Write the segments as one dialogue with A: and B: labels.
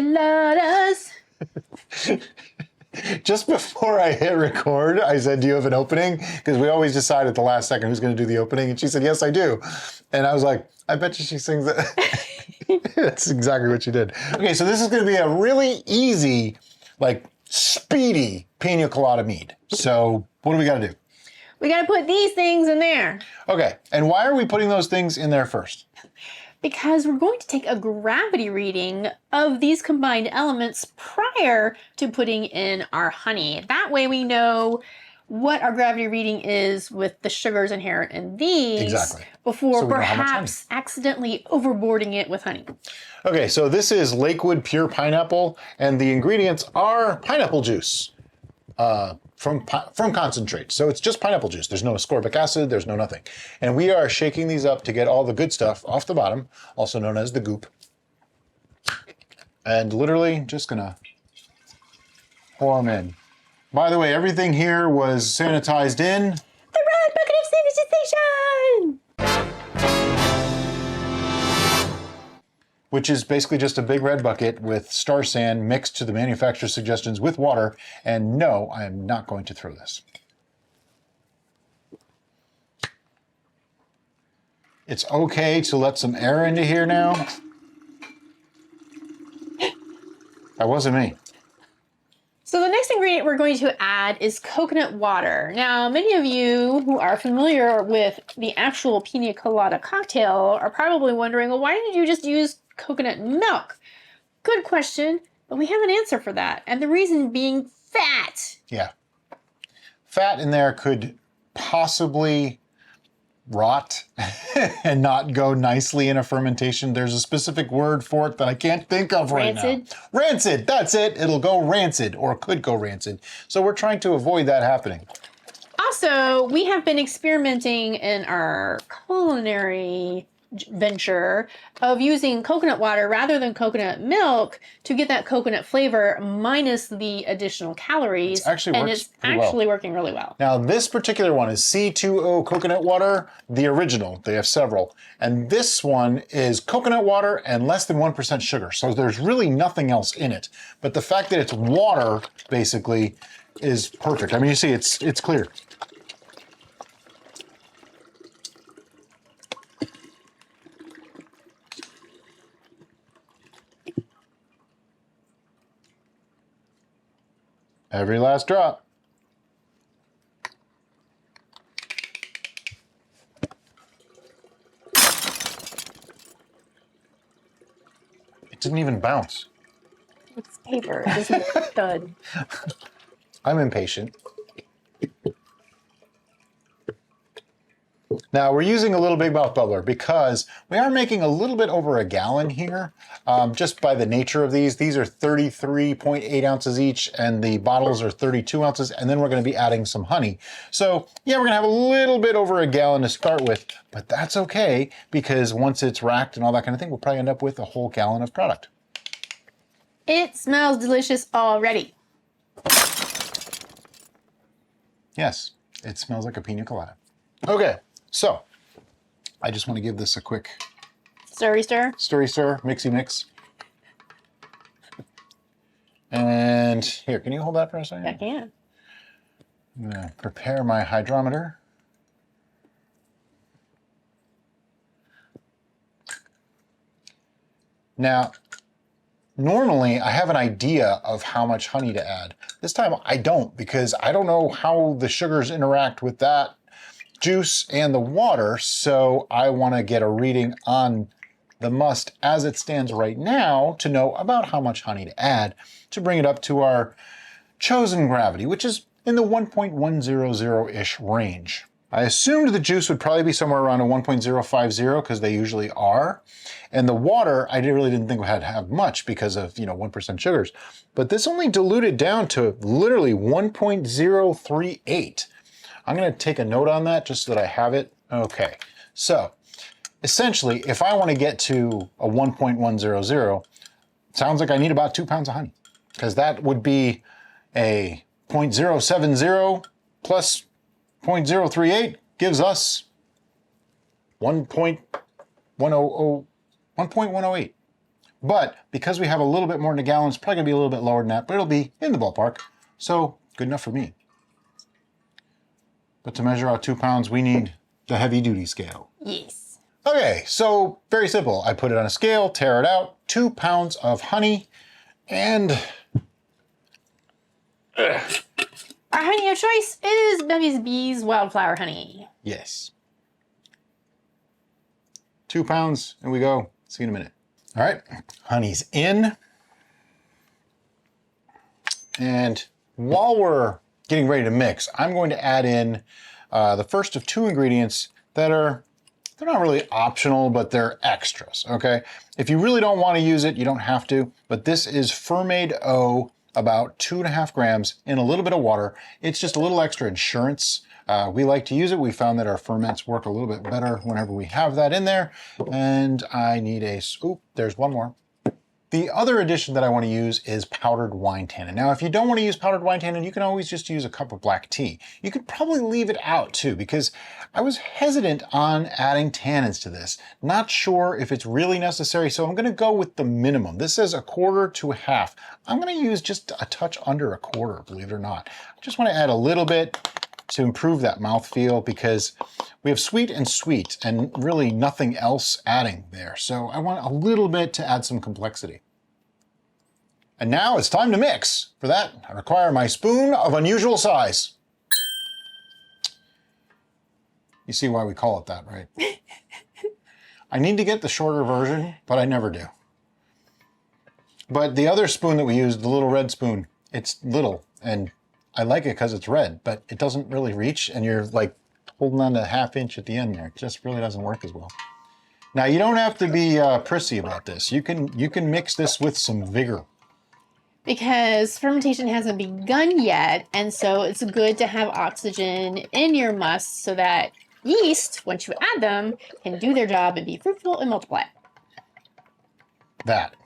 A: coladas.
B: Just before I hit record, I said, do you have an opening? Because we always decide at the last second who's going to do the opening. And she said, yes, I do. And I was like, I bet you she sings that. That's exactly what she did. Okay, so this is going to be a really easy, like speedy Pina Colada Mead. So what do we got to do?
A: We got to put these things in there.
B: Okay, and why are we putting those things in there first?
A: Because we're going to take a gravity reading of these combined elements prior to putting in our honey. That way we know what our gravity reading is with the sugars inherent in these before perhaps accidentally overboarding it with honey.
B: Okay, so this is Lakewood Pure Pineapple, and the ingredients are pineapple juice from concentrate. So it's just pineapple juice. There's no ascorbic acid, there's no nothing. And we are shaking these up to get all the good stuff off the bottom, also known as the goop. And literally just gonna pour them in. By the way, everything here was sanitized in
A: the red bucket of sanitization!
B: Which is basically just a big red bucket with star sand mixed to the manufacturer's suggestions with water. And no, I am not going to throw this. It's okay to let some air into here now. That wasn't me.
A: So the next ingredient we're going to add is coconut water. Now, many of you who are familiar with the actual Pina Colada cocktail are probably wondering, well, why didn't you just use coconut milk? Good question, but we have an answer for that. And the reason being fat.
B: Yeah. Fat in there could possibly rot and not go nicely in a fermentation. There's a specific word for it that I can't think of right now.
A: Rancid?
B: Rancid, that's it. It'll go rancid or could go rancid. So we're trying to avoid that happening.
A: Also, we have been experimenting in our culinary venture of using coconut water rather than coconut milk to get that coconut flavor minus the additional calories. It's actually working really well.
B: Now this particular one is C2O coconut water, the original. They have several. And this one is coconut water and less than 1% sugar. So there's really nothing else in it. But the fact that it's water basically is perfect. I mean, you see it's clear. Every last drop. It didn't even bounce.
A: It's paper. It doesn't thud.
B: I'm impatient. Now we're using a little big mouth bubbler because we are making a little bit over a gallon here, just by the nature of these. These are 33.8 ounces each and the bottles are 32 ounces, and then we're going to be adding some honey. So yeah, we're going to have a little bit over a gallon to start with, but that's okay because once it's racked and all that kind of thing, we'll probably end up with a whole gallon of product.
A: It smells delicious already.
B: Yes, it smells like a pina colada. Okay. So, I just want to give this a quick
A: stirry stir.
B: Stirry stir, mixy mix. And here, can you hold that for a second?
A: I can.
B: I'm going to prepare my hydrometer. Now, normally I have an idea of how much honey to add. This time I don't, because I don't know how the sugars interact with that juice and the water, so I want to get a reading on the must as it stands right now to know about how much honey to add to bring it up to our chosen gravity, which is in the 1.100-ish range. I assumed the juice would probably be somewhere around a 1.050 because they usually are. And the water, I really didn't think we had to have much because of, 1% sugars. But this only diluted down to literally 1.038. I'm going to take a note on that just so that I have it. Okay, so essentially, if I want to get to a 1.100, it sounds like I need about 2 pounds of honey, because that would be a 0.070 plus 0.038 gives us 1.108. But because we have a little bit more than a gallon, it's probably gonna be a little bit lower than that, but it'll be in the ballpark. So good enough for me. But to measure out 2 pounds, we need the heavy duty scale.
A: Yes.
B: Okay, so very simple. I put it on a scale, tear it out, 2 pounds of honey, and
A: our honey of choice is Bevy's Bees Wildflower Honey.
B: yes. 2 pounds, and we go. See you in a minute. All right, honey's in. And while we're getting ready to mix, I'm going to add in the first of 2 ingredients that are, they're not really optional, but they're extras, okay? If you really don't want to use it, you don't have to, but this is Fermade O, about 2.5 grams in a little bit of water. It's just a little extra insurance. We like to use it. We found that our ferments work a little bit better whenever we have that in there. And I need a, oop, there's one more. The other addition that I want to use is powdered wine tannin. Now, if you don't want to use powdered wine tannin, you can always just use a cup of black tea. You could probably leave it out too, because I was hesitant on adding tannins to this. Not sure if it's really necessary, so I'm going to go with the minimum. This says 1/4 to 1/2. I'm going to use just a touch under 1/4, believe it or not. I just want to add a little bit to improve that mouthfeel, because we have sweet and really nothing else adding there. So I want a little bit to add some complexity. And now it's time to mix. For that, I require my spoon of unusual size. You see why we call it that, right? I need to get the shorter version, but I never do. But the other spoon that we use, the little red spoon, it's little, and I like it because it's red, but it doesn't really reach, and you're like holding on to 1/2 inch at the end there. It just really doesn't work as well. Now, you don't have to be prissy about this. You can mix this with some vigor.
A: Because fermentation hasn't begun yet, and so it's good to have oxygen in your must so that yeast, once you add them, can do their job and be fruitful and multiply.
B: That.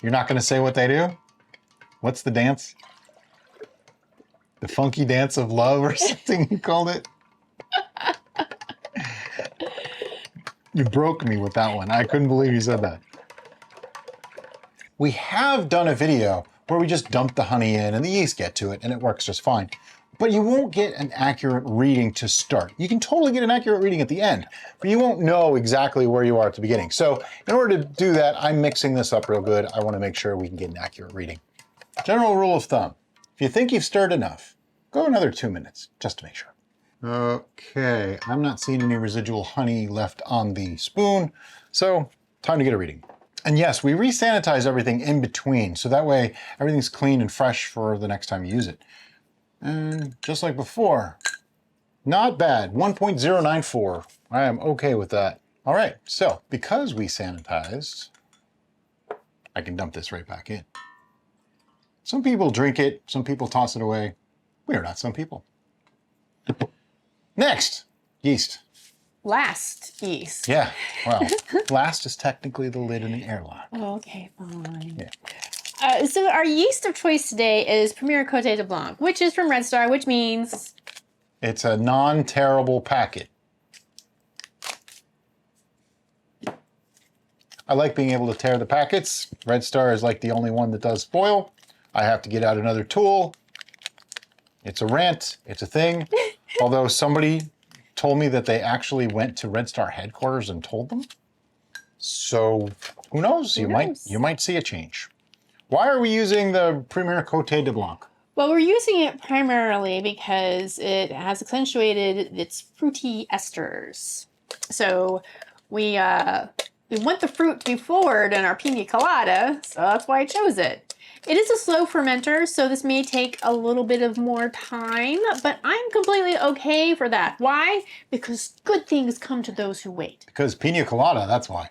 B: You're not going to say what they do? What's the dance? The funky dance of love or something you called it? You broke me with that one. I couldn't believe you said that. We have done a video where we just dump the honey in and the yeast get to it and it works just fine. But you won't get an accurate reading to start. You can totally get an accurate reading at the end, but you won't know exactly where you are at the beginning. So in order to do that, I'm mixing this up real good. I want to make sure we can get an accurate reading. General rule of thumb, if you think you've stirred enough, go another 2 minutes, just to make sure. Okay, I'm not seeing any residual honey left on the spoon, so time to get a reading. And yes, we re-sanitize everything in between, so that way everything's clean and fresh for the next time you use it. And just like before, not bad, 1.094. I am okay with that. All right, so because we sanitized, I can dump this right back in. Some people drink it, some people toss it away. We are not some people. Next, yeast.
A: Last yeast.
B: Yeah, well, last is technically the lid in the airlock.
A: Okay, fine.
B: Yeah.
A: So our yeast of choice today is Premier Côte de Blanc, which is from Red Star, which means...
B: It's a non-tearable packet. I like being able to tear the packets. Red Star is like the only one that does foil. I have to get out another tool. It's a rant, it's a thing. Although somebody told me that they actually went to Red Star headquarters and told them. So who knows? You might see a change. Why are we using the Premier Côte de Blanc?
A: Well, we're using it primarily because it has accentuated its fruity esters. So we want the fruit to be forward in our Pina Colada, so that's why I chose it. It is a slow fermenter, so this may take a little bit of more time, but I'm completely okay for that. Why? Because good things come to those who wait.
B: Because Pina Colada, that's why.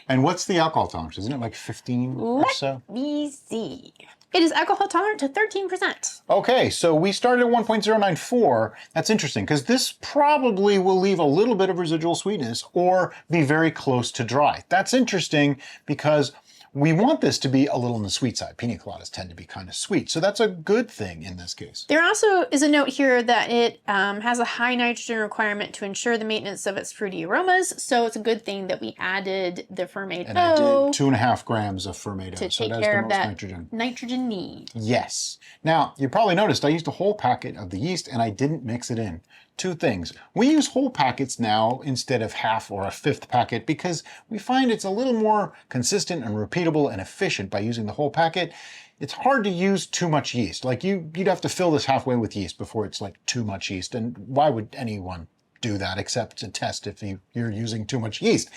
B: And what's the alcohol tolerance? Isn't it like 15 or so?
A: Let me see. It is alcohol tolerant to 13%.
B: Okay, so we started at 1.094. That's interesting, because this probably will leave a little bit of residual sweetness or be very close to dry. That's interesting because we want this to be a little on the sweet side. Pina coladas tend to be kind of sweet, so that's a good thing in this case.
A: There also is a note here that it has a high nitrogen requirement to ensure the maintenance of its fruity aromas, so it's a good thing that we added the fermentation.
B: And I did 2.5 grams of fermentation
A: to
B: so
A: take care of that
B: nitrogen.
A: Nitrogen need.
B: Yes. Now, you probably noticed I used a whole packet of the yeast and I didn't mix it in. Two things. We use whole packets now instead of half or a fifth packet because we find it's a little more consistent and repeatable and efficient by using the whole packet. It's hard to use too much yeast. Like you'd have to fill this halfway with yeast before it's like too much yeast. And why would anyone do that except to test if you're using too much yeast?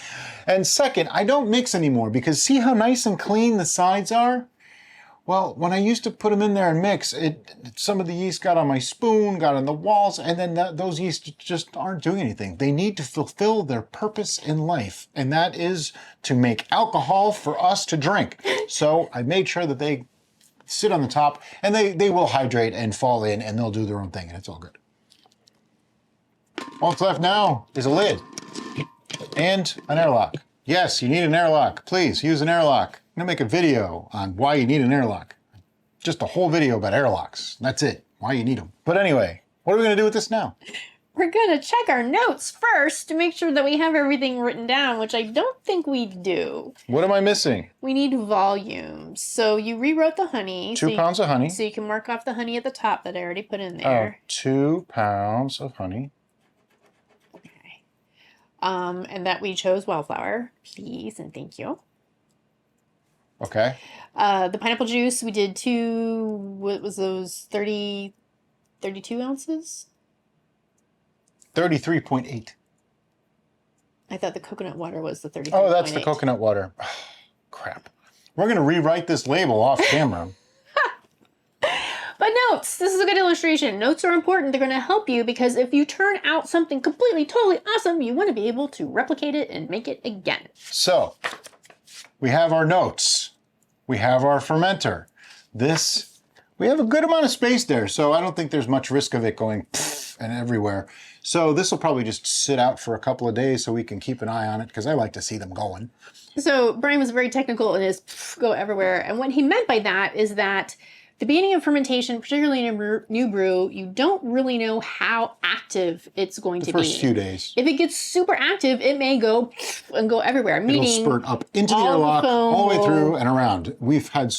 B: And second, I don't mix anymore because see how nice and clean the sides are? Well, when I used to put them in there and mix, some of the yeast got on my spoon, got on the walls, and then those yeast just aren't doing anything. They need to fulfill their purpose in life, and that is to make alcohol for us to drink. So I made sure that they sit on the top, and they will hydrate and fall in, and they'll do their own thing, and it's all good. All that's left now is a lid and an airlock. Yes, you need an airlock. Please use an airlock. I'm gonna make a video on why you need an airlock. Just a whole video about airlocks. That's it, why you need them. But anyway, what are we gonna do with this now?
A: We're gonna check our notes first to make sure that we have everything written down, which I don't think we do.
B: What am I missing?
A: We need volumes. So you rewrote the honey.
B: 2 pounds of honey.
A: So you can mark off the honey at the top that I already put in there.
B: Oh, 2 pounds of honey.
A: Okay. And that we chose Wildflower. Please and thank you.
B: Okay.
A: The pineapple juice, we did what was those, 32 ounces?
B: 33.8.
A: I thought the coconut water was the 33.8.
B: Oh, that's the coconut water. Oh, crap. We're going to rewrite this label off camera.
A: But notes, this is a good illustration. Notes are important. They're going to help you because if you turn out something completely, totally awesome, you want to be able to replicate it and make it again.
B: So, we have our notes. We have our fermenter. We have a good amount of space there, so I don't think there's much risk of it going and everywhere. So this will probably just sit out for a couple of days so we can keep an eye on it because I like to see them going.
A: So Brian was very technical in his go everywhere. And what he meant by that is that the beginning of fermentation, particularly in a new brew, you don't really know how active it's going to be.
B: The first few days.
A: If it gets super active, it may go and go everywhere.
B: It'll spurt up into the airlock, all the way through and around. We've heard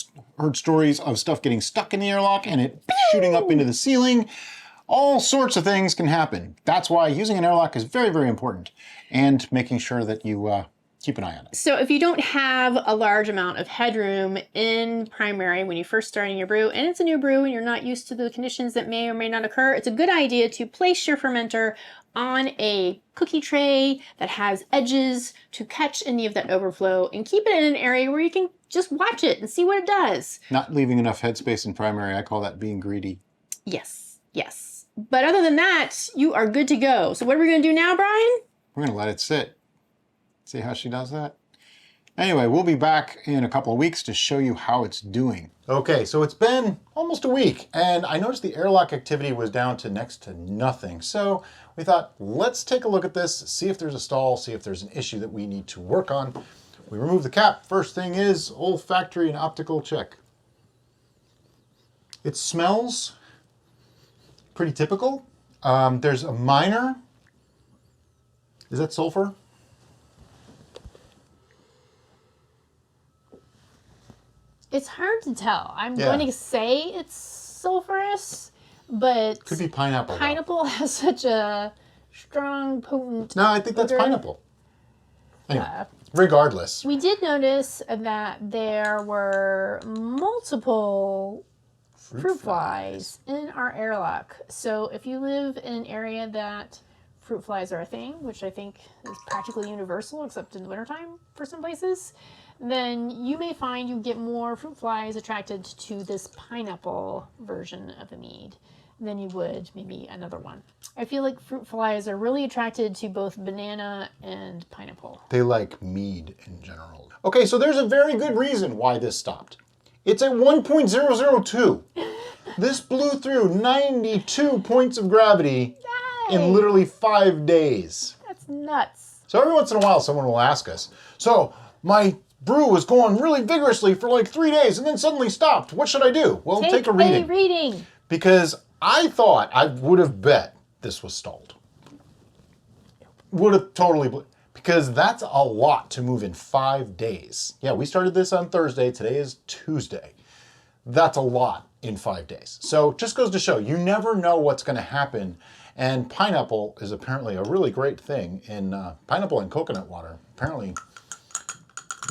B: stories of stuff getting stuck in the airlock and it shooting up into the ceiling. All sorts of things can happen. That's why using an airlock is very, very important, and making sure that you keep an eye on it.
A: So if you don't have a large amount of headroom in primary when you first starting your brew, and it's a new brew and you're not used to the conditions that may or may not occur, it's a good idea to place your fermenter on a cookie tray that has edges to catch any of that overflow and keep it in an area where you can just watch it and see what it does.
B: Not leaving enough headspace in primary, I call that being greedy.
A: Yes, yes. But other than that, you are good to go. So what are we going to do now, Brian?
B: We're going to let it sit. See how she does that? Anyway, we'll be back in a couple of weeks to show you how it's doing. Okay, so it's been almost a week, and I noticed the airlock activity was down to next to nothing. So we thought, let's take a look at this, see if there's a stall, see if there's an issue that we need to work on. We remove the cap. First thing is olfactory and optical check. It smells pretty typical. There's a minor, is that sulfur?
A: It's hard to tell. I'm going to say it's sulfurous, but
B: could be pineapple.
A: Pineapple has such a strong, potent.
B: No, I think that's
A: odor.
B: pineapple. Anyway, regardless.
A: We did notice that there were multiple fruit flies in our airlock. So if you live in an area that fruit flies are a thing, which I think is practically universal except in the wintertime for some places, then you may find you get more fruit flies attracted to this pineapple version of the mead than you would maybe another one. I feel like fruit flies are really attracted to both banana and pineapple.
B: They like mead in general. Okay, so there's a very good reason why this stopped. It's a 1.002. This blew through 92 points of gravity in literally 5 days.
A: That's nuts.
B: So every once in a while someone will ask us, so my brew was going really vigorously for like 3 days and then suddenly stopped. What should I do? Well, take a reading. Because I thought, I would have bet this was stalled. Would have totally, because that's a lot to move in 5 days. Yeah, we started this on Thursday. Today is Tuesday. That's a lot in 5 days. So just goes to show, you never know what's going to happen. And pineapple is apparently a really great thing in pineapple and coconut water. Apparently,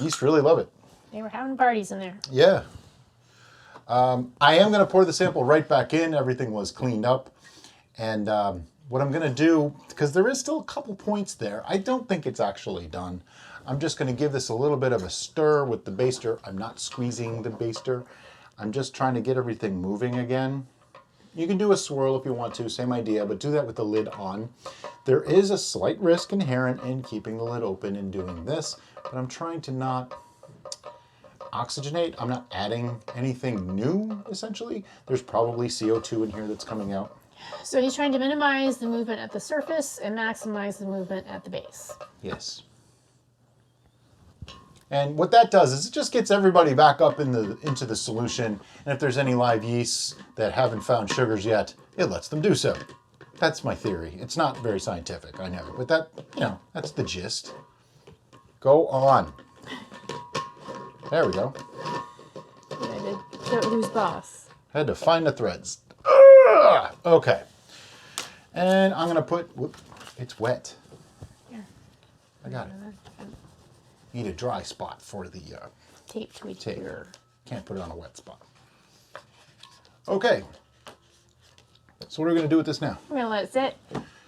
B: yeast really love it.
A: They were having parties in there.
B: Yeah. I am going to pour the sample right back in. Everything was cleaned up. And what I'm going to do, because there is still a couple points there, I don't think it's actually done. I'm just going to give this a little bit of a stir with the baster. I'm not squeezing the baster. I'm just trying to get everything moving again. You can do a swirl if you want to, same idea, but do that with the lid on. There is a slight risk inherent in keeping the lid open and doing this, but I'm trying to not oxygenate. I'm not adding anything new, essentially. There's probably CO2 in here that's coming out.
A: So he's trying to minimize the movement at the surface and maximize the movement at the base.
B: Yes. And what that does is it just gets everybody back up into the solution. And if there's any live yeasts that haven't found sugars yet, it lets them do so. That's my theory. It's not very scientific, I know, but that, that's the gist. Go on. There we go.
A: Yeah, who's boss?
B: Had to find the threads. Okay. And I'm gonna put, it's wet.
A: Here.
B: I got it. Need a dry spot for the
A: tape to each
B: tape.
A: ear.
B: Can't put it on a wet spot. Okay. So what are we gonna do with this now?
A: We're gonna let it sit.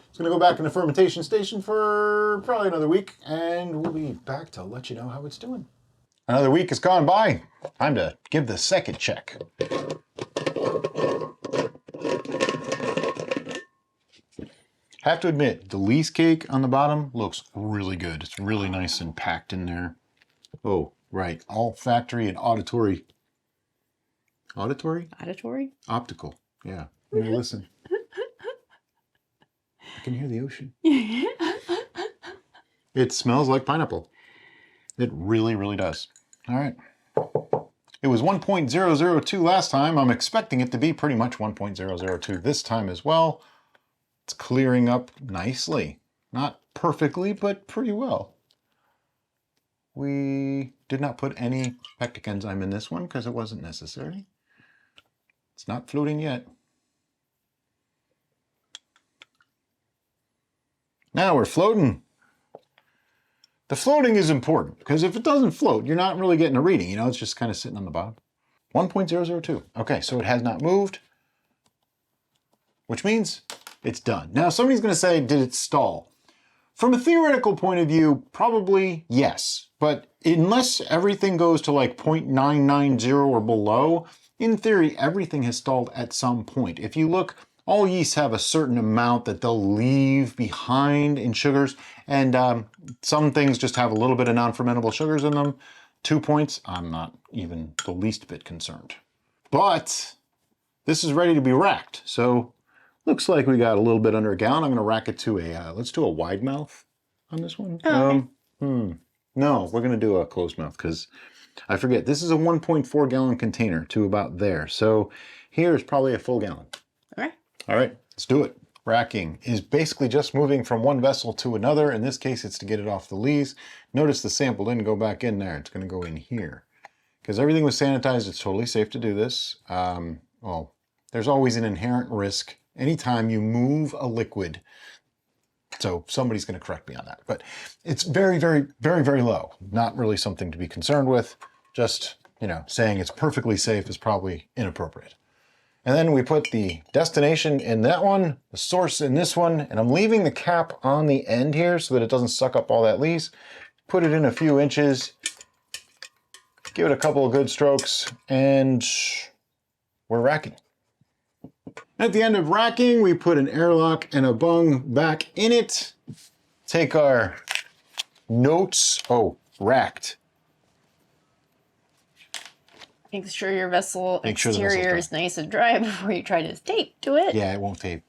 B: It's gonna go back in the fermentation station for probably another week, and we'll be back to let you know how it's doing. Another week has gone by. Time to give the second check. Have to admit, the yeast cake on the bottom looks really good. It's really nice and packed in there. Oh, right. Olfactory and auditory. Auditory?
A: Auditory?
B: Optical. Yeah. Let me listen. I can hear the ocean. It smells like pineapple. It really, really does. All right. It was 1.002 last time. I'm expecting it to be pretty much 1.002 this time as well. It's clearing up nicely. Not perfectly, but pretty well. We did not put any pectic enzyme in this one because it wasn't necessary. It's not floating yet. Now we're floating. The floating is important because if it doesn't float, you're not really getting a reading. It's just kind of sitting on the bottom. 1.002. Okay, so it has not moved, which means it's done. Now, somebody's going to say, did it stall? From a theoretical point of view, probably yes. But unless everything goes to like 0.990 or below, in theory, everything has stalled at some point. If you look, all yeasts have a certain amount that they'll leave behind in sugars. And some things just have a little bit of non-fermentable sugars in them. 2 points, I'm not even the least bit concerned. But this is ready to be racked. So looks like we got a little bit under a gallon. I'm going to rack it to a, let's do a wide mouth on this one.
A: Okay.
B: No, we're going to do a closed mouth because I forget. This is a 1.4 gallon container to about there. So here is probably a full gallon.
A: Okay.
B: All right, let's do it. Racking is basically just moving from one vessel to another. In this case, it's to get it off the lees. Notice the sample didn't go back in there. It's going to go in here. Because everything was sanitized, it's totally safe to do this. Well, there's always an inherent risk anytime you move a liquid. So somebody's going to correct me on that. But it's very, very, very, very low. Not really something to be concerned with. Just, saying it's perfectly safe is probably inappropriate. And then we put the destination in that one, the source in this one, and I'm leaving the cap on the end here so that it doesn't suck up all that lees. Put it in a few inches, give it a couple of good strokes, and we're racking. At the end of racking, we put an airlock and a bung back in it. Take our notes, racked.
A: Make sure your vessel
B: Make sure the
A: exterior
B: vessel's
A: is nice and dry before you try to tape to it.
B: Yeah, it won't tape.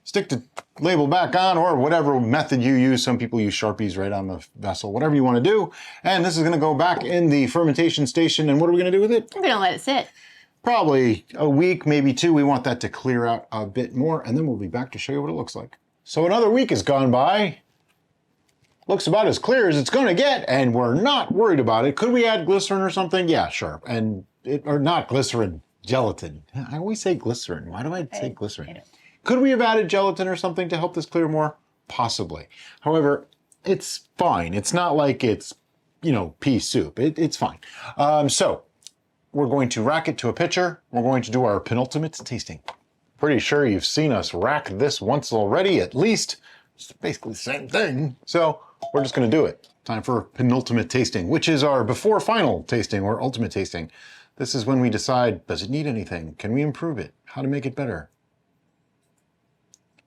B: It's stick the label back on, or whatever method you use. Some people use Sharpies right on the vessel, whatever you want to do. And this is going to go back in the fermentation station. And what are we going to do with it?
A: We're going to let it sit.
B: Probably a week, maybe 2. We want that to clear out a bit more, and then we'll be back to show you what it looks like. So another week has gone by. Looks about as clear as it's going to get, and we're not worried about it. Could we add glycerin or something? Yeah, sure. Or not glycerin, gelatin. I always say glycerin. Why do I say glycerin? Could we have added gelatin or something to help this clear more? Possibly. However, it's fine. It's not like it's, pea soup. It's fine. So we're going to rack it to a pitcher. We're going to do our penultimate tasting. Pretty sure you've seen us rack this once already, at least. It's basically the same thing. So we're just going to do it. Time for penultimate tasting, which is our before final tasting or ultimate tasting. This is when we decide, does it need anything? Can we improve it? How to make it better?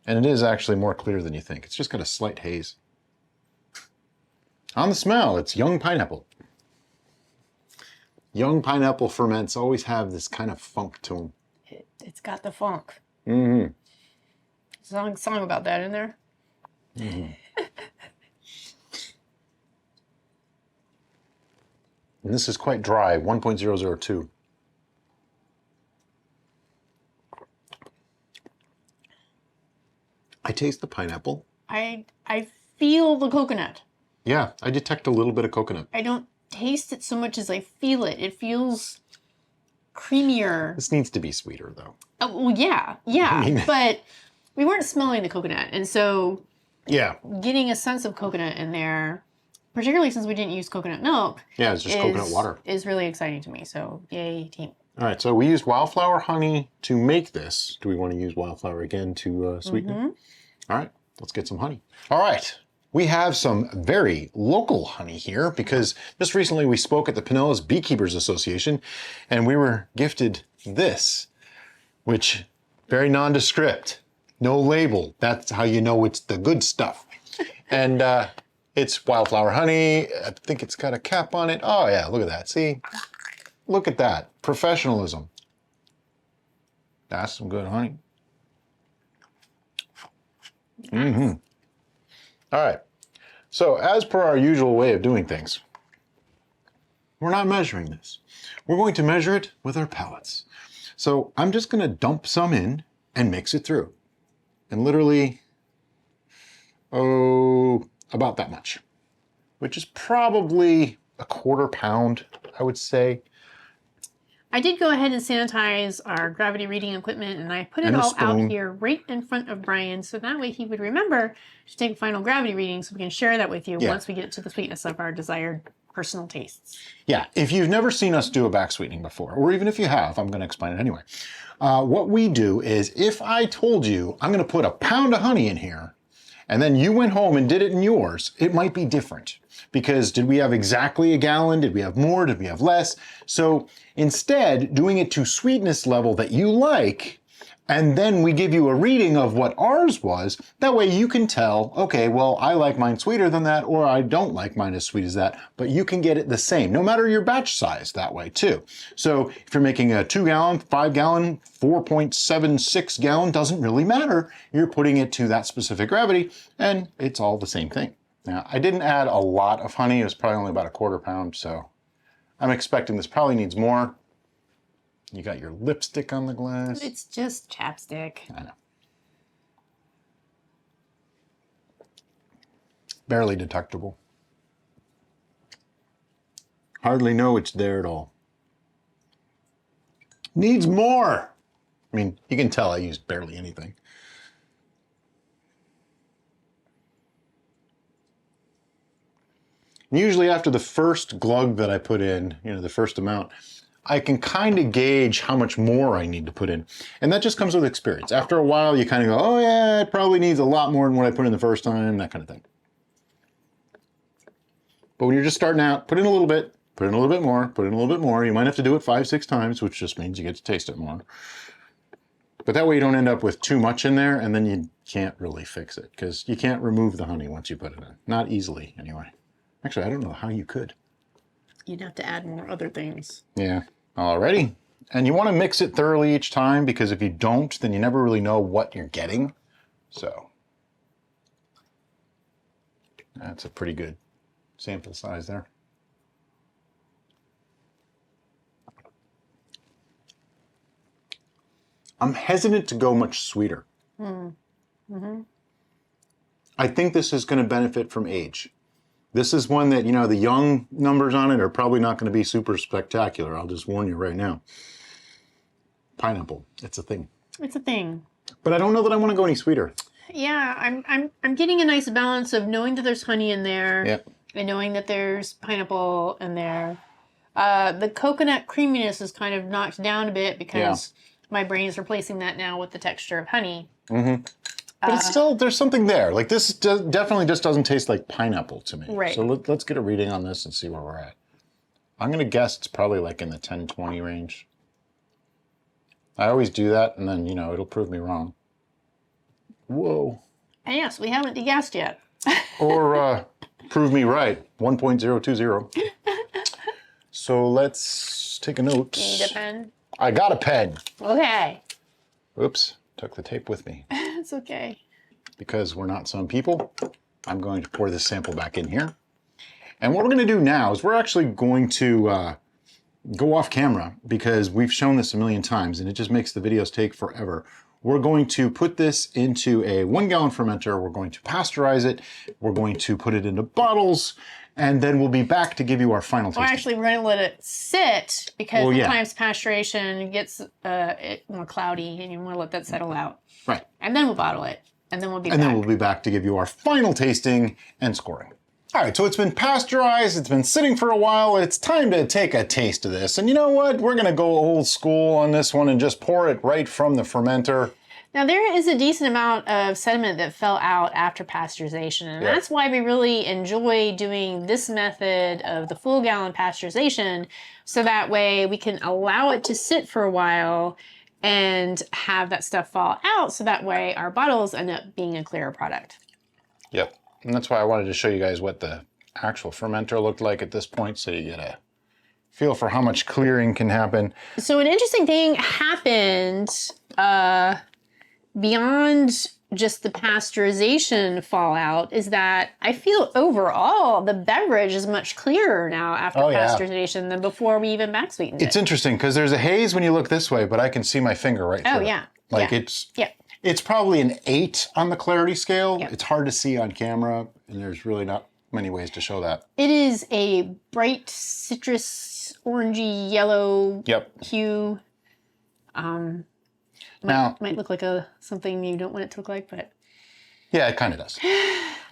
B: And it is actually more clear than you think. It's just got a slight haze. On the smell, it's young pineapple. Young pineapple ferments always have this kind of funk to them.
A: It's got the funk.
B: Mm-hmm.
A: Song about that in there.
B: Mm-hmm. And this is quite dry, 1.002. I taste the pineapple.
A: I feel the coconut.
B: Yeah, I detect a little bit of coconut.
A: I don't taste it so much as I feel it. It feels creamier.
B: This needs to be sweeter, though.
A: Well, yeah, but we weren't smelling the coconut, and so getting a sense of coconut in there, particularly since we didn't use coconut milk.
B: Yeah, it's just coconut water.
A: Is really exciting to me. So yay, team.
B: All right, so we used wildflower honey to make this. Do we want to use wildflower again to sweeten it? All right, let's get some honey. All right, we have some very local honey here because just recently we spoke at the Pinellas Beekeepers Association and we were gifted this, which very nondescript, no label. That's how you know it's the good stuff. And it's wildflower honey. I think it's got a cap on it. Oh yeah, look at that. See, look at that. Professionalism. That's some good honey. Mm-hmm. All right. So as per our usual way of doing things, we're not measuring this. We're going to measure it with our palates. So I'm just going to dump some in and mix it through. And literally, about that much, which is probably a 1/4 pound, I would say.
A: I did go ahead and sanitize our gravity reading equipment, and I put it all out here right in front of Brian, so that way he would remember to take a final gravity reading so we can share that with you once we get to the sweetness of our desired personal tastes.
B: Yeah, if you've never seen us do a back sweetening before, or even if you have, I'm going to explain it anyway. What we do is if I told you I'm going to put 1 pound of honey in here, and then you went home and did it in yours, it might be different. Because did we have exactly 1 gallon? Did we have more? Did we have less? So instead, doing it to sweetness level that you like, and then we give you a reading of what ours was, that way you can tell, okay, well, I like mine sweeter than that, or I don't like mine as sweet as that, but you can get it the same, no matter your batch size that way too. So if you're making a 2 gallon, 5 gallon, 4.76 gallon, doesn't really matter. You're putting it to that specific gravity, and it's all the same thing. Now, I didn't add a lot of honey. It was probably only about 1/4 pound, so I'm expecting this probably needs more. You got your lipstick on the glass.
A: It's just chapstick.
B: I know. Barely detectable. Hardly know it's there at all. Needs more. I mean, you can tell I used barely anything. Usually after the first glug that I put in, the first amount, I can kind of gauge how much more I need to put in. And that just comes with experience. After a while, you kind of go, oh yeah, it probably needs a lot more than what I put in the first time, that kind of thing. But when you're just starting out, put in a little bit, put in a little bit more, put in a little bit more. You might have to do it 5, 6 times, which just means you get to taste it more. But that way you don't end up with too much in there and then you can't really fix it because you can't remove the honey once you put it in. Not easily, anyway. Actually, I don't know how you could.
A: You'd have to add more other things.
B: Yeah. Alrighty. And you want to mix it thoroughly each time because if you don't, then you never really know what you're getting. So that's a pretty good sample size there. I'm hesitant to go much sweeter. I think this is going to benefit from age. This is one that, you know, the young numbers on it are probably not going to be super spectacular. I'll just warn you right now. Pineapple, it's a thing.
A: It's a thing.
B: But I don't know that I want to go any sweeter.
A: Yeah, I'm getting a nice balance of knowing that there's honey in there,
B: Yep.
A: and knowing that there's pineapple in there. The coconut creaminess is kind of knocked down a bit because my brain is replacing that now with the texture of honey.
B: Mm-hmm. But it's still, there's something there. Like this definitely just doesn't taste like pineapple to me.
A: Right.
B: So let's get a reading on this and see where we're at. I'm going to guess it's probably like in the 10-20 range. I always do that, and then, you know, it'll prove me wrong. Whoa.
A: And yes, we haven't degassed yet.
B: Or prove me right, 1.020. So let's take a note.
A: You need a pen?
B: I got a pen.
A: Okay.
B: Oops, took the tape with me.
A: It's okay.
B: Because we're not some people, I'm going to pour this sample back in here. And what we're going to do now is we're actually going to go off camera because we've shown this a million times and it just makes the videos take forever. We're going to put this into a 1-gallon fermenter. We're going to pasteurize it. We're going to put it into bottles, and then we'll be back to give you our final tasting.
A: Well, actually, we're going to let it sit because sometimes pasteurization gets more cloudy, and you want to let that settle out.
B: Right.
A: And then we'll bottle it, and then we'll be back.
B: And then we'll be back to give you our final tasting and scoring. All right, so it's been pasteurized, it's been sitting for a while, it's time to take a taste of this. And you know what? We're gonna go old school on this one and just pour it right from the fermenter.
A: Now there is a decent amount of sediment that fell out after pasteurization, and that's why we really enjoy doing this method of the full gallon pasteurization, so that way we can allow it to sit for a while and have that stuff fall out, so that way our bottles end up being a clearer product.
B: Yep. And that's why I wanted to show you guys what the actual fermenter looked like at this point, so you get a feel for how much clearing can happen.
A: So an interesting thing happened beyond just the pasteurization fallout is that I feel overall the beverage is much clearer now after pasteurization than before we even back sweetened it.
B: It's interesting because there's a haze when you look this way, but I can see my finger right through
A: yeah.
B: it. Like it's probably an 8 on the clarity scale. It's hard to see on camera, and there's really not many ways to show that.
A: It is a bright citrus, orangey, yellow hue. Might look like something you don't want it to look like, but...
B: Yeah, it kind of does.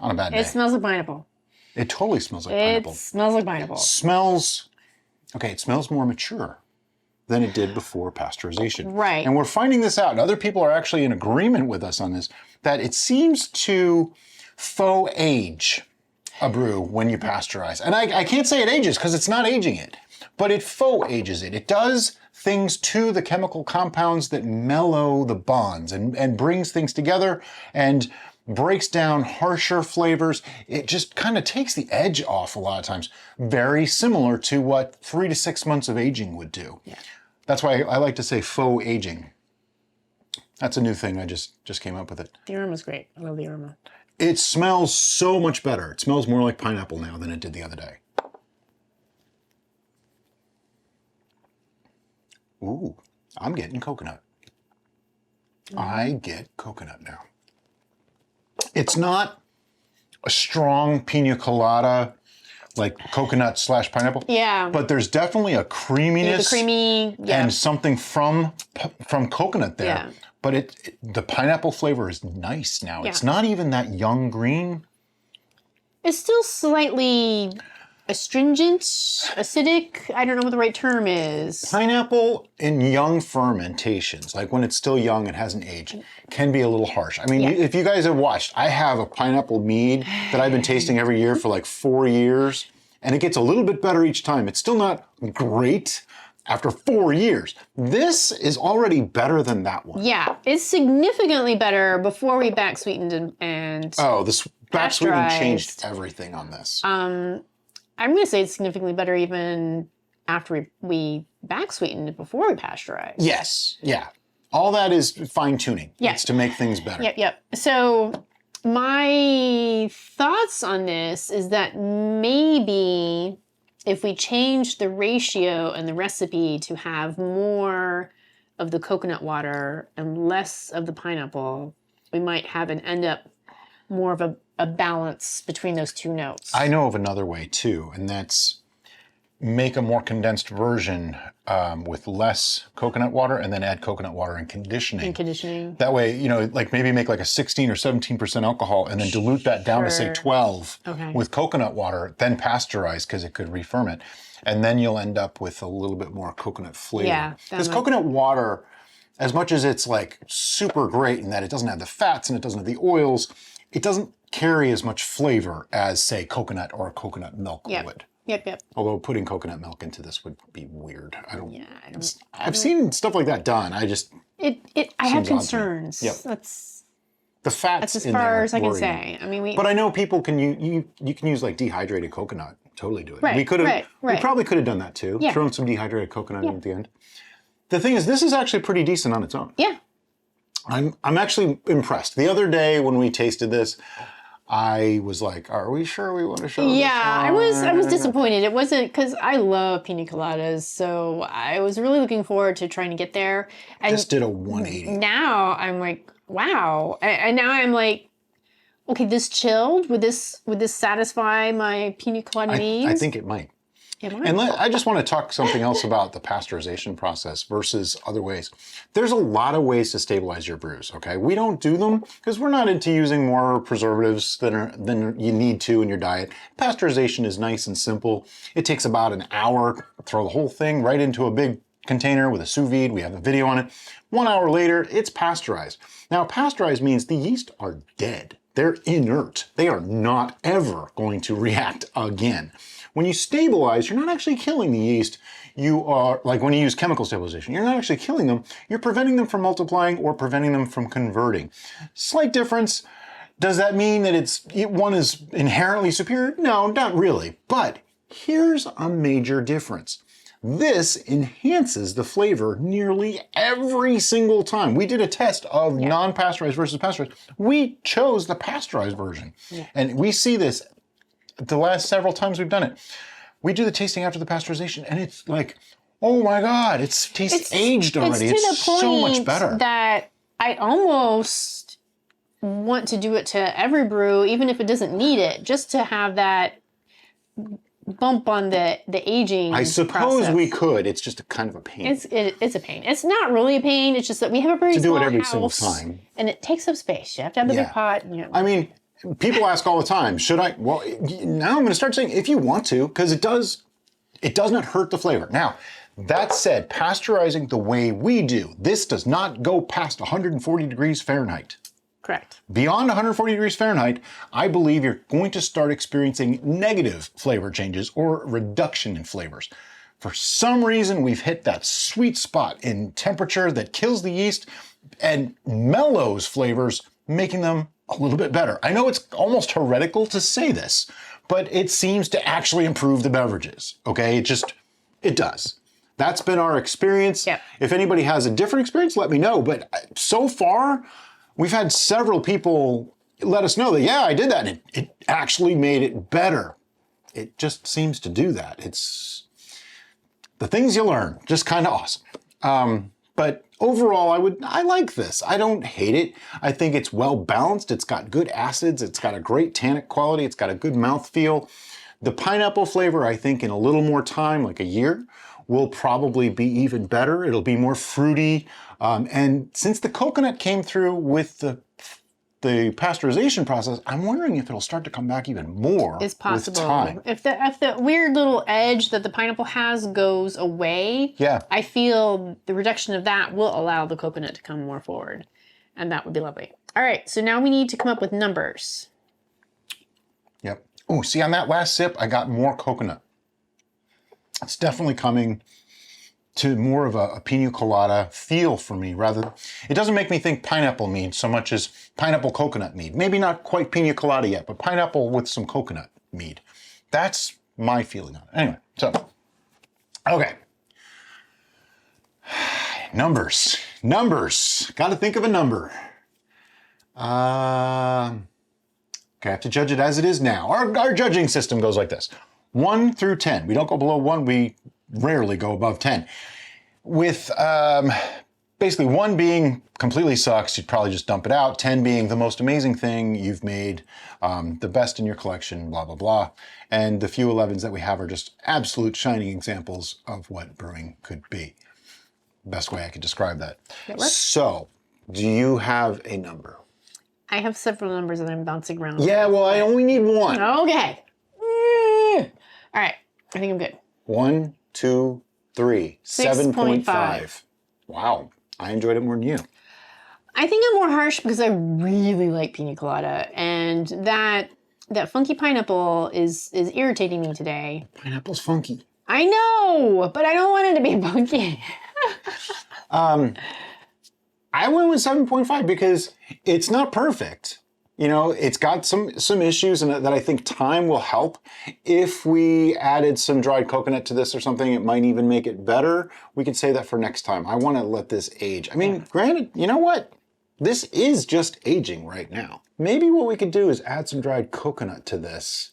B: On a bad day.
A: It smells like pineapple.
B: It totally smells like pineapple.
A: It smells like pineapple.
B: It smells more mature than it did before pasteurization.
A: Right.
B: And we're finding this out, and other people are actually in agreement with us on this, that it seems to faux age a brew when you pasteurize. And I can't say it ages because it's not aging it, but it faux ages it. It does things to the chemical compounds that mellow the bonds and brings things together and breaks down harsher flavors. It just kind of takes the edge off a lot of times. Very similar to what 3 to 6 months of aging would do. Yeah. That's why I like to say faux aging. That's a new thing. I just came up with it.
A: The aroma's great. I love the aroma.
B: It smells so much better. It smells more like pineapple now than it did the other day. Ooh, I'm getting coconut. I get coconut now. It's not a strong pina colada, like coconut / pineapple.
A: Yeah.
B: But there's definitely a creaminess and something from coconut there. Yeah. But the pineapple flavor is nice now. Yeah. It's not even that young green.
A: It's still slightly astringent, acidic. I don't know what the right term is.
B: Pineapple in young fermentations, like when it's still young and hasn't aged, can be a little harsh. I mean, if you guys have watched, I have a pineapple mead that I've been tasting every year for like 4 years, and it gets a little bit better each time. It's still not great after 4 years. This is already better than that one.
A: Yeah, it's significantly better before we back sweetened and
B: this back sweetening changed everything on this.
A: I'm going to say it's significantly better even after we back sweetened before we pasteurized.
B: Yes, yeah. All that is fine tuning.
A: Yeah.
B: It's to make things better.
A: Yep. So my thoughts on this is that maybe if we change the ratio and the recipe to have more of the coconut water and less of the pineapple, we might have an end up more of a balance between those two notes.
B: I know of another way too, and that's make a more condensed version with less coconut water and then add coconut water and conditioning. That way, you know, like maybe make like a 16 or 17% alcohol and then dilute that down to say 12 with coconut water, then pasteurize because it could re-ferment. And then you'll end up with a little bit more coconut flavor.
A: Yeah.
B: Because coconut water, as much as it's like super great in that it doesn't have the fats and it doesn't have the oils, it doesn't carry as much flavor as, say, coconut or a coconut milk would.
A: Yep.
B: Although putting coconut milk into this would be weird. I've seen stuff like that done. I
A: have concerns.
B: Yep.
A: That's
B: the fats
A: as
B: in
A: far
B: there
A: as I can
B: worry
A: say. I mean,
B: but I know people can you can use like dehydrated coconut. Totally do it.
A: Right,
B: we could have.
A: right.
B: We probably could have done that too.
A: Yeah.
B: Thrown some dehydrated coconut in at the end. The thing is, this is actually pretty decent on its own.
A: Yeah.
B: I'm actually impressed. The other day when we tasted this, I was like, "Are we sure we want to show this
A: I was disappointed. It wasn't because I love pina coladas, so I was really looking forward to trying to get there. And
B: This did a 180.
A: now I'm like, wow, and now I'm like, okay, this chilled. Would this satisfy my pina colada needs?
B: I think it might. And I just want to talk something else about the pasteurization process versus other ways. There's a lot of ways to stabilize your brews, okay? We don't do them because we're not into using more preservatives than you need to in your diet. Pasteurization is nice and simple. It takes about an hour. Throw the whole thing right into a big container with a sous vide. We have a video on it. 1 hour later, it's pasteurized. Now, pasteurized means the yeast are dead. They're inert. They are not ever going to react again. When you stabilize, you're not actually killing the yeast. You are, like when you use chemical stabilization, you're not actually killing them. You're preventing them from multiplying or preventing them from converting. Slight difference. Does that mean that one is inherently superior? No, not really. But here's a major difference. This enhances the flavor nearly every single time. We did a test of non-pasteurized versus pasteurized. We chose the pasteurized version. And we see this the last several times we've done it. We do the tasting after the pasteurization and it's like, oh my God, it tastes aged already. It's so much better.
A: That I almost want to do it to every brew, even if it doesn't need it, just to have that bump on the aging
B: I suppose
A: process.
B: we could. It's just a kind of a pain.
A: It's a pain. It's not really a pain. It's just that we have a very small
B: do it every
A: house,
B: single time.
A: and it takes up space. You have to have the big pot.
B: I mean, people ask all the time, should I? Well, now I'm going to start saying if you want to, because it does not hurt the flavor. Now, that said, pasteurizing the way we do, this does not go past 140 degrees Fahrenheit.
A: Correct.
B: Beyond 140 degrees Fahrenheit, I believe you're going to start experiencing negative flavor changes or reduction in flavors. For some reason, we've hit that sweet spot in temperature that kills the yeast and mellows flavors, making them a little bit better. I know it's almost heretical to say this, but it seems to actually improve the beverages, okay? It does. That's been our experience.
A: Yep.
B: If anybody has a different experience, let me know. But so far, we've had several people let us know that, yeah, I did that, and it actually made it better. It just seems to do that. It's the things you learn, just kind of awesome. But overall, I like this. I don't hate it. I think it's well balanced. It's got good acids. It's got a great tannic quality. It's got a good mouthfeel. The pineapple flavor, I think in a little more time, like a year, will probably be even better. It'll be more fruity. And since the coconut came through with the pasteurization process, I'm wondering if it'll start to come back even more.
A: It's possible.
B: With time.
A: If the weird little edge that the pineapple has goes away, I feel the reduction of that will allow the coconut to come more forward. And that would be lovely. All right, so now we need to come up with numbers.
B: Yep. Oh, see on that last sip, I got more coconut. It's definitely coming to more of a pina colada feel for me. It doesn't make me think pineapple mead so much as pineapple coconut mead. Maybe not quite pina colada yet, but pineapple with some coconut mead. That's my feeling on it. Anyway, so, okay. Numbers. numbers. Got to think of a number. Okay, I have to judge it as it is now. Our judging system goes like this. 1 through 10. We don't go below 1. We rarely go above 10. With basically 1 being completely sucks, you'd probably just dump it out. 10 being the most amazing thing you've made, the best in your collection, blah, blah, blah. And the few 11s that we have are just absolute shining examples of what brewing could be. Best way I could describe that. So, do you have a number?
A: I have several numbers that I'm bouncing around.
B: Yeah, well, I only need 1.
A: Okay. All right, I think I'm good.
B: 1, 2, 3, 7.5. Wow, I enjoyed it more than you.
A: I think I'm more harsh because I really like Pina Colada, and that funky pineapple is irritating me today.
B: Pineapple's funky.
A: I know, but I don't want it to be funky.
B: I went with 7.5 because it's not perfect. You know, it's got some issues and that I think time will help. If we added some dried coconut to this or something, it might even make it better. We could say that for next time. I want to let this age. I mean, granted, you know what? This is just aging right now. Maybe what we could do is add some dried coconut to this,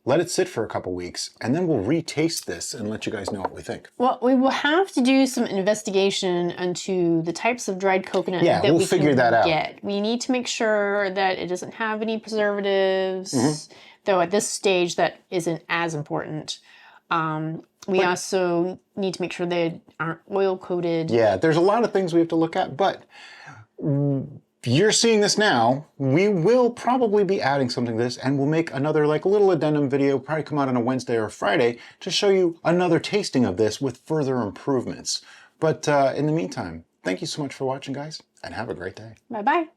B: let it sit for a couple weeks, and then we'll retaste this and let you guys know what we think.
A: Well, we will have to do some investigation into the types of dried coconut that
B: we'll
A: we
B: figure
A: can
B: that out.
A: get. We need to make sure that it doesn't have any preservatives, though at this stage that isn't as important. We also need to make sure they aren't oil coated.
B: Yeah, there's a lot of things we have to look at, but you're seeing this now. We will probably be adding something to this, and we'll make another like little addendum video, probably come out on a Wednesday or a Friday, to show you another tasting of this with further improvements. But in the meantime, thank you so much for watching, guys, and have a great day.
A: Bye-bye.